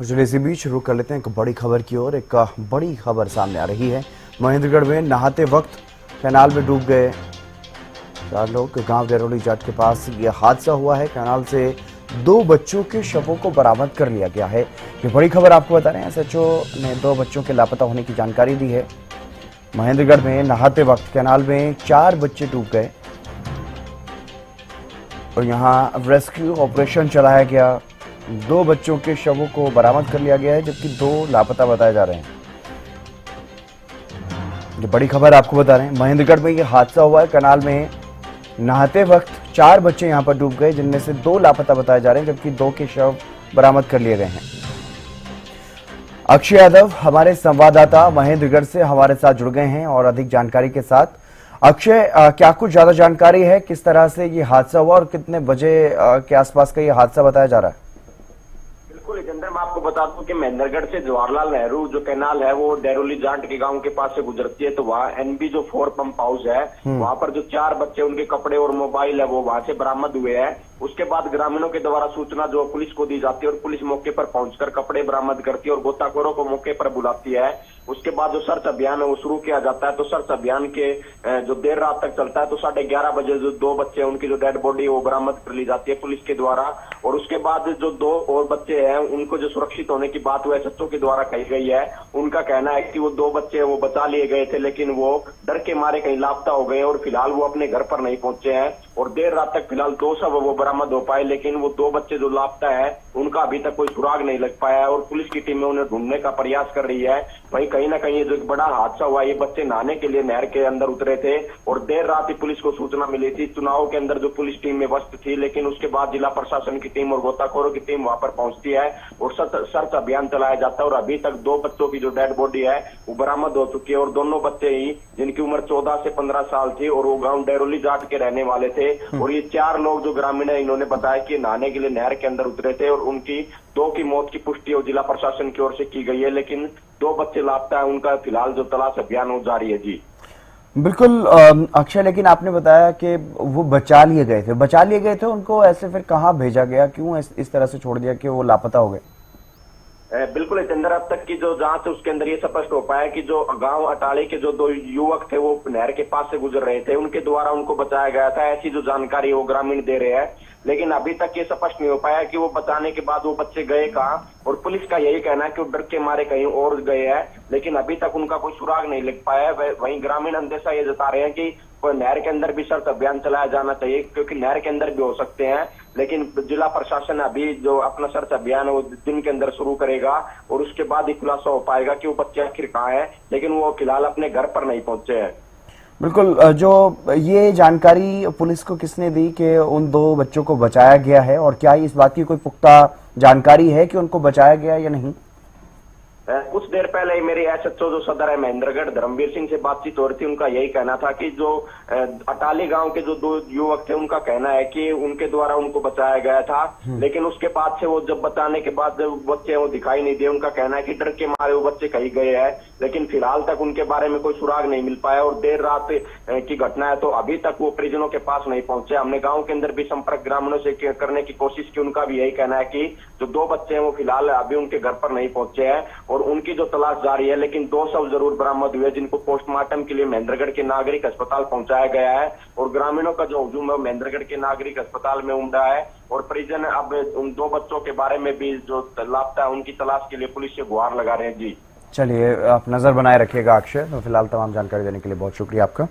चलिए इसी बीच रुक कर लेते हैं एक बड़ी खबर की ओर। एक बड़ी खबर सामने आ रही है। महेंद्रगढ़ में नहाते वक्त कैनाल में डूब गए 4 लोग। गांव डेरोली जाट के पास यह हादसा हुआ है। कैनाल से 2 बच्चों के शवों को बरामद कर लिया गया है। ये बड़ी खबर आपको बता रहे हैं। एसएचओ ने 2 बच्चों के लापता होने की जानकारी दी है। महेंद्रगढ़ में नहाते वक्त कैनाल में 4 बच्चे डूब गए और यहां रेस्क्यू ऑपरेशन चलाया गया। 2 बच्चों के शवों को बरामद कर लिया गया है, जबकि 2 लापता बताए जा रहे हैं। ये बड़ी खबर आपको बता रहे हैं। महेंद्रगढ़ में ये हादसा हुआ है। कैनाल में नहाते वक्त 4 बच्चे यहां पर डूब गए, जिनमें से 2 लापता बताए जा रहे हैं, जबकि 2 के शव बरामद कर लिए गए हैं। अक्षय यादव हमारे संवाददाता महेंद्रगढ़ से हमारे साथ जुड़ गए हैं और अधिक जानकारी के साथ। अक्षय, क्या कुछ ज्यादा जानकारी है, किस तरह से ये हादसा हुआ और कितने बजे के आसपास का ये हादसा बताया जा रहा है? बिल्कुल जितेंद्र, मैं आपको बता दूं कि महेंद्रगढ़ से जवाहरलाल नेहरू जो कैनाल है वो डेरोली जाट के गांव के पास से गुजरती है। तो वहाँ एनबी जो 4 पंप हाउस है, वहाँ पर जो 4 बच्चे, उनके कपड़े और मोबाइल है वो वहाँ से बरामद हुए हैं। उसके बाद ग्रामीणों के द्वारा सूचना जो पुलिस को दी जाती है और पुलिस मौके पर पहुंचकर कपड़े बरामद करती है और गोताखोरों को मौके पर बुलाती है। उसके बाद जो सर्च अभियान है वो शुरू किया जाता है। तो सर्च अभियान के जो देर रात तक चलता है, तो 11:30 बजे जो 2 बच्चे हैं उनकी जो डेड बॉडी है वो बरामद कर ली जाती है पुलिस के द्वारा। और उसके बाद जो 2 और बच्चे हैं उनको जो सुरक्षित होने की बात हुआ एसएचओ के द्वारा कही गई है। उनका कहना है कि वो 2 बच्चे वो बचा लिए गए थे, लेकिन वो डर के मारे कहीं लापता हो गए और फिलहाल वो अपने घर पर नहीं पहुंचे हैं। और देर रात तक फिलहाल 2 शव वो बरामद हो पाए, लेकिन वो 2 बच्चे जो लापता है उनका अभी तक कोई सुराग नहीं लग पाया है और पुलिस की टीमें उन्हें ढूंढने का प्रयास कर रही है। वहीं कहीं ना कहीं जो एक बड़ा हादसा हुआ, ये बच्चे नहाने के लिए नहर के अंदर उतरे थे और देर रात ही पुलिस को सूचना मिली थी। चुनाव के अंदर जो पुलिस टीम में व्यस्त थी, लेकिन उसके बाद जिला प्रशासन की टीम और गोताखोरों की टीम वहां पर पहुंचती है और सर्च अभियान चलाया जाता है। और अभी तक 2 बच्चों की जो डेड बॉडी है वो बरामद हो चुकी है और दोनों बच्चे ही जिनकी उम्र 14 से 15 साल थी और वो गाँव डेरोली जाट के रहने वाले थे। और ये 4 लोग जो ग्रामीण है, इन्होंने बताया कि नहाने के लिए नहर के अंदर उतरे थे और उनकी 2 की मौत की पुष्टि और जिला प्रशासन की ओर से की गई है, लेकिन 2 बच्चे लापता है। उनका फिलहाल जो तलाश अभियान वो जारी है। जी बिल्कुल अक्षय, लेकिन आपने बताया कि वो बचा लिए गए थे, उनको ऐसे फिर कहाँ भेजा गया, क्यों इस तरह से छोड़ दिया कि वो लापता हो गए? बिल्कुल जितेंद्र, अब तक की जो जांच है उसके अंदर ये स्पष्ट हो पाया कि जो गांव अटाली के जो 2 युवक थे वो नहर के पास से गुजर रहे थे, उनके द्वारा उनको बचाया गया था, ऐसी जो जानकारी वो ग्रामीण दे रहे हैं। लेकिन अभी तक ये स्पष्ट नहीं हो पाया कि वो बचाने के बाद वो बच्चे गए कहाँ। और पुलिस का यही कहना है कि वो डर के मारे कहीं और गए हैं, लेकिन अभी तक उनका कोई सुराग नहीं लग पाया है। वहीं ग्रामीण अंदेशा ये जता रहे हैं कि नहर के अंदर भी सर्च अभियान चलाया जाना चाहिए, क्योंकि नहर के अंदर भी हो सकते हैं। लेकिन जिला प्रशासन अभी जो अपना सर्च अभियान है वो दिन के अंदर शुरू करेगा और उसके बाद ही खुलासा हो पाएगा कि वो बच्चे आखिर कहाँ हैं, लेकिन वो फिलहाल अपने घर पर नहीं पहुंचे हैं। बिल्कुल, जो ये जानकारी पुलिस को किसने दी कि उन 2 बच्चों को बचाया गया है, और क्या इस बात की कोई पुख्ता जानकारी है कि उनको बचाया गया या नहीं? कुछ देर पहले ही मेरे एसएचओ जो सदर है महेंद्रगढ़ धर्मवीर सिंह से बातचीत हो रही थी। उनका यही कहना था कि जो अटाली गांव के जो 2 युवक थे, उनका कहना है कि उनके द्वारा उनको बचाया गया था, लेकिन उसके बाद से वो जब बचाने के बाद जब बच्चे वो दिखाई नहीं दिए। उनका कहना है कि डर के मारे वो बच्चे कहीं गए हैं, लेकिन फिलहाल तक उनके बारे में कोई सुराग नहीं मिल पाया और देर रात की घटना है, तो अभी तक वो परिजनों के पास नहीं पहुंचे। हमने गाँव के अंदर भी संपर्क ग्रामीणों से करने की कोशिश की। उनका भी यही कहना है कि जो 2 बच्चे हैं वो फिलहाल अभी उनके घर पर नहीं पहुंचे हैं और उनकी जो तलाश जारी है। लेकिन 2 शव जरूर बरामद हुए, जिनको पोस्टमार्टम के लिए महेंद्रगढ़ के नागरिक अस्पताल पहुंचाया गया है और ग्रामीणों का जो हुजूम है महेंद्रगढ़ के नागरिक अस्पताल में उमड़ा है। और परिजन अब उन 2 बच्चों के बारे में भी जो लापता है उनकी तलाश के लिए पुलिस से गुहार लगा रहे हैं। जी चलिए, आप नजर बनाए रखिएगा अक्षय। तो फिलहाल तमाम जानकारी देने के लिए बहुत शुक्रिया आपका।